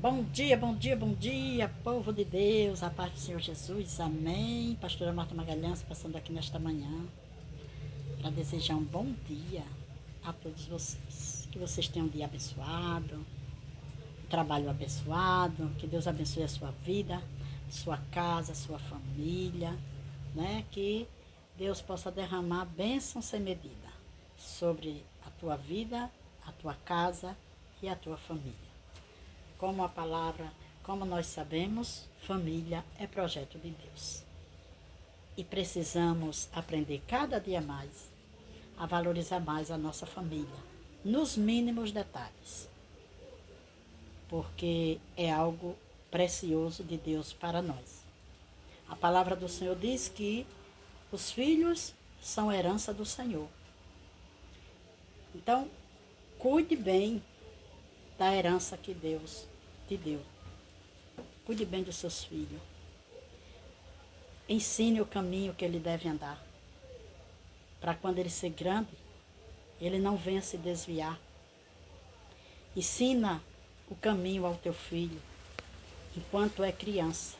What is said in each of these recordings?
Bom dia, bom dia, bom dia, povo de Deus, a paz do Senhor Jesus, amém. Pastora Marta Magalhães passando aqui nesta manhã para desejar um bom dia a todos vocês. Que vocês tenham um dia abençoado, um trabalho abençoado, que Deus abençoe a sua vida, sua casa, sua família, né? Que Deus possa derramar bênção sem medida sobre a tua vida, a tua casa e a tua família. Como a palavra, como nós sabemos, família é projeto de Deus. E precisamos aprender cada dia mais a valorizar mais a nossa família, nos mínimos detalhes. Porque é algo precioso de Deus para nós. A palavra do Senhor diz que os filhos são herança do Senhor. Então, cuide bem da herança que Deus te deu. Cuide bem dos seus filhos. Ensine o caminho que ele deve andar. Para quando ele ser grande, ele não venha se desviar. Ensina o caminho ao teu filho, enquanto é criança.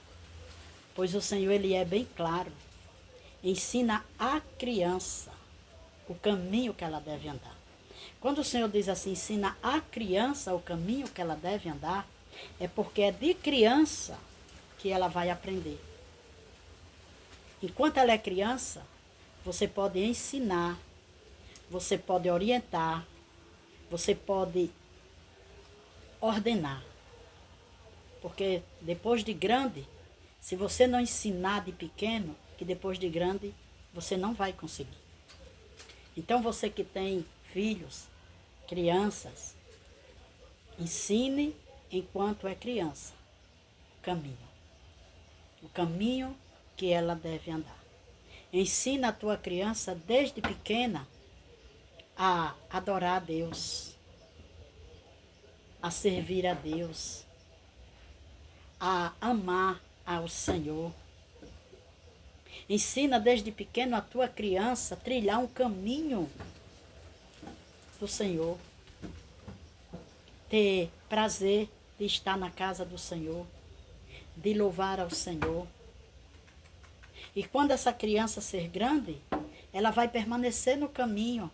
Pois o Senhor, ele é bem claro. Ensina a criança o caminho que ela deve andar. Quando o Senhor diz assim, ensina a criança o caminho que ela deve andar, é porque é de criança que ela vai aprender. Enquanto ela é criança, você pode ensinar, você pode orientar, você pode ordenar. Porque depois de grande, se você não ensinar de pequeno, que depois de grande você não vai conseguir. Então você que tem filhos, crianças, ensine enquanto é criança o caminho que ela deve andar. Ensina a tua criança desde pequena a adorar a Deus, a servir a Deus, a amar ao Senhor. Ensina desde pequeno a tua criança a trilhar um caminho do Senhor. Ter prazer de estar na casa do Senhor, de louvar ao Senhor. E quando essa criança ser grande, ela vai permanecer no caminho,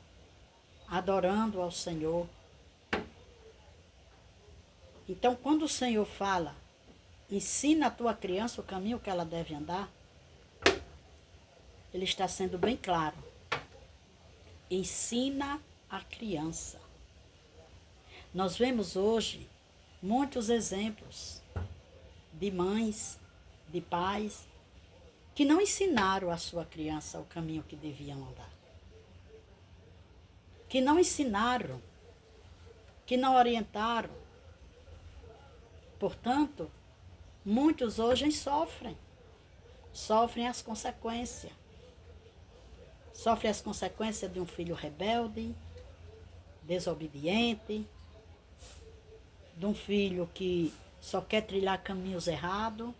adorando ao Senhor. Então, quando o Senhor fala, ensina a tua criança o caminho que ela deve andar, ele está sendo bem claro. Ensina a criança. Nós vemos hoje muitos exemplos de mães, de pais, que não ensinaram a sua criança o caminho que deviam andar. Que não ensinaram, que não orientaram. Portanto, muitos hoje sofrem as consequências. Sofrem as consequências de um filho rebelde, desobediente, de um filho que só quer trilhar caminhos errados.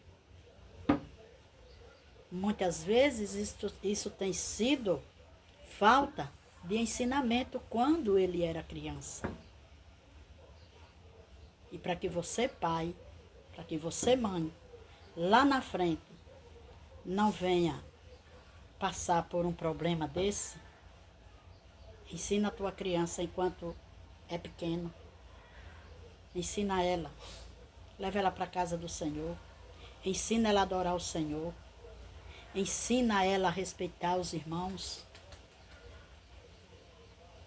Muitas vezes isso tem sido falta de ensinamento quando ele era criança. E para que você, pai, para que você, mãe, lá na frente, não venha passar por um problema desse, ensina a tua criança enquanto é pequeno. Ensina ela. Leva ela para a casa do Senhor. Ensina ela a adorar o Senhor. Ensina ela a respeitar os irmãos.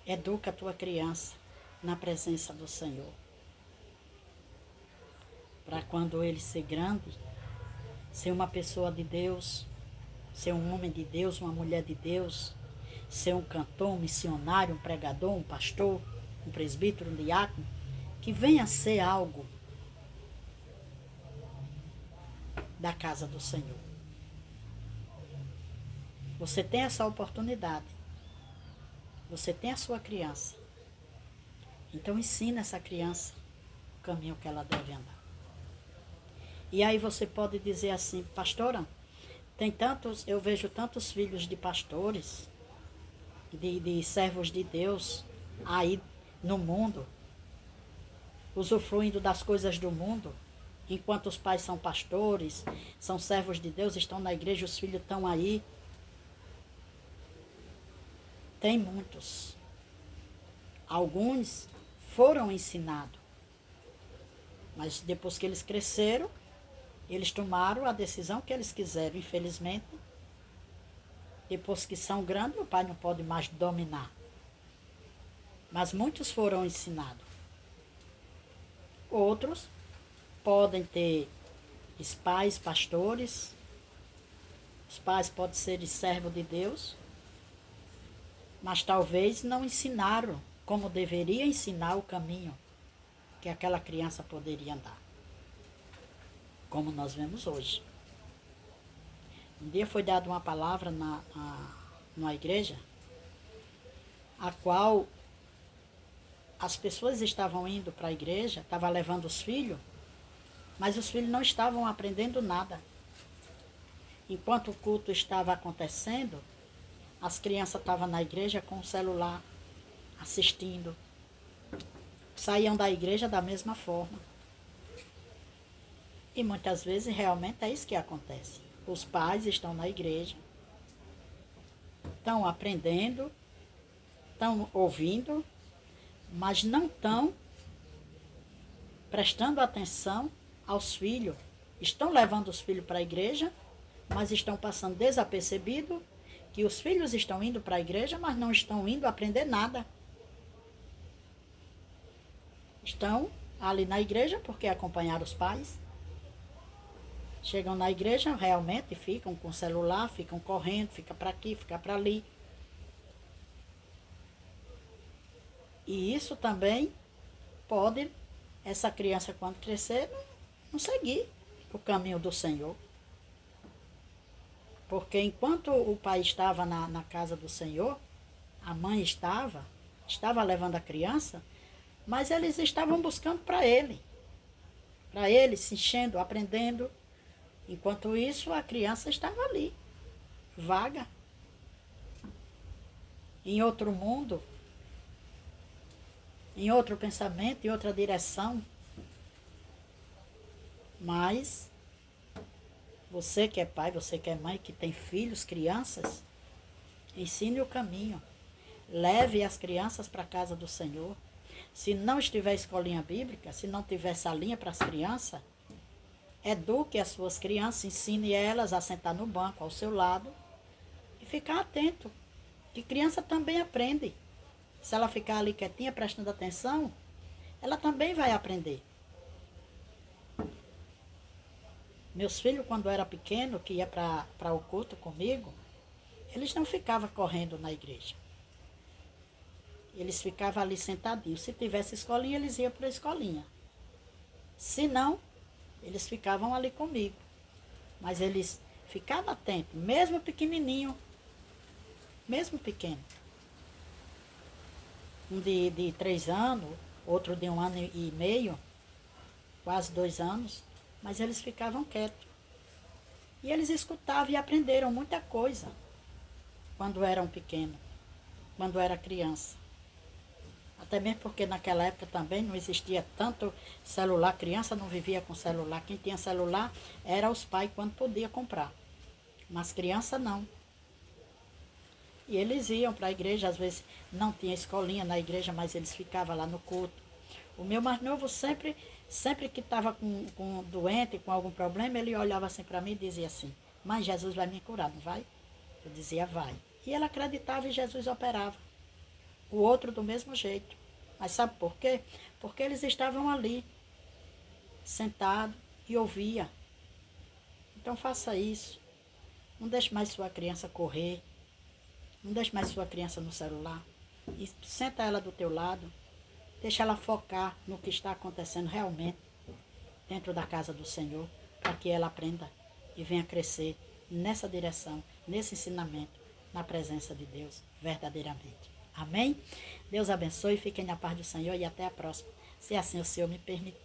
Educa a tua criança na presença do Senhor. Para quando ele ser grande, ser uma pessoa de Deus, ser um homem de Deus, uma mulher de Deus, ser um cantor, um missionário, um pregador, um pastor, um presbítero, um diácono, que venha a ser algo da casa do Senhor. Você tem essa oportunidade. Você tem a sua criança. Então ensina essa criança o caminho que ela deve andar. E aí você pode dizer assim, pastora, eu vejo tantos filhos de pastores, de servos de Deus aí no mundo, usufruindo das coisas do mundo. Enquanto os pais são pastores, são servos de Deus, estão na igreja, os filhos estão aí. Tem muitos. Alguns foram ensinados. Mas depois que eles cresceram, eles tomaram a decisão que eles quiseram. Infelizmente, depois que são grandes, o pai não pode mais dominar. Mas muitos foram ensinados. Outros podem ter os pais, pastores. Os pais podem ser servos de Deus. Mas talvez não ensinaram como deveria ensinar o caminho que aquela criança poderia andar. Como nós vemos hoje. Um dia foi dada uma palavra na igreja, a qual as pessoas estavam indo para a igreja, estavam levando os filhos, mas os filhos não estavam aprendendo nada. Enquanto o culto estava acontecendo, as crianças estavam na igreja com o celular, assistindo. Saíam da igreja da mesma forma. E muitas vezes realmente é isso que acontece. Os pais estão na igreja, estão aprendendo, estão ouvindo, mas não estão prestando atenção aos filhos. Estão levando os filhos para a igreja, mas estão passando desapercebido que os filhos estão indo para a igreja, mas não estão indo aprender nada. Estão ali na igreja porque acompanharam os pais. Chegam na igreja, realmente ficam com o celular, ficam correndo, fica para aqui, fica para ali. E isso também pode, essa criança quando crescer, não seguir o caminho do Senhor. Porque enquanto o pai estava na casa do Senhor, a mãe estava levando a criança, mas eles estavam buscando para ele, se enchendo, aprendendo. Enquanto isso, a criança estava ali, vaga, em outro mundo, em outro pensamento, em outra direção. Mas você que é pai, você que é mãe, que tem filhos, crianças, ensine o caminho. Leve as crianças para a casa do Senhor. Se não estiver escolinha bíblica, se não tiver salinha para as crianças, eduque as suas crianças, ensine elas a sentar no banco ao seu lado e ficar atento, que criança também aprende. Se ela ficar ali quietinha, prestando atenção, ela também vai aprender. Meus filhos, quando era pequeno, que ia para o culto comigo, eles não ficavam correndo na igreja. Eles ficavam ali sentadinhos. Se tivesse escolinha, eles iam para a escolinha. Se não, eles ficavam ali comigo. Mas eles ficavam atentos, mesmo pequenininho, mesmo pequeno. Um de 3 anos, outro de 1 ano e meio, quase 2 anos, mas eles ficavam quietos. E eles escutavam e aprenderam muita coisa quando eram pequenos, quando era criança. Até mesmo porque naquela época também não existia tanto celular, criança não vivia com celular. Quem tinha celular era os pais quando podia comprar. Mas criança não. E eles iam para a igreja, às vezes não tinha escolinha na igreja, mas eles ficavam lá no culto. O meu mais novo sempre que estava com doente, com algum problema, ele olhava assim para mim e dizia assim: "Mãe, Jesus vai me curar, não vai?" Eu dizia: "Vai." E ela acreditava e Jesus operava. O outro do mesmo jeito. Mas sabe por quê? Porque eles estavam ali, sentados e ouvia. Então faça isso. Não deixe mais sua criança correr. Não deixe mais sua criança no celular. E senta ela do teu lado. Deixa ela focar no que está acontecendo realmente dentro da casa do Senhor, para que ela aprenda e venha crescer nessa direção, nesse ensinamento, na presença de Deus, verdadeiramente. Amém? Deus abençoe, fiquem na paz do Senhor e até a próxima, se assim o Senhor me permitir.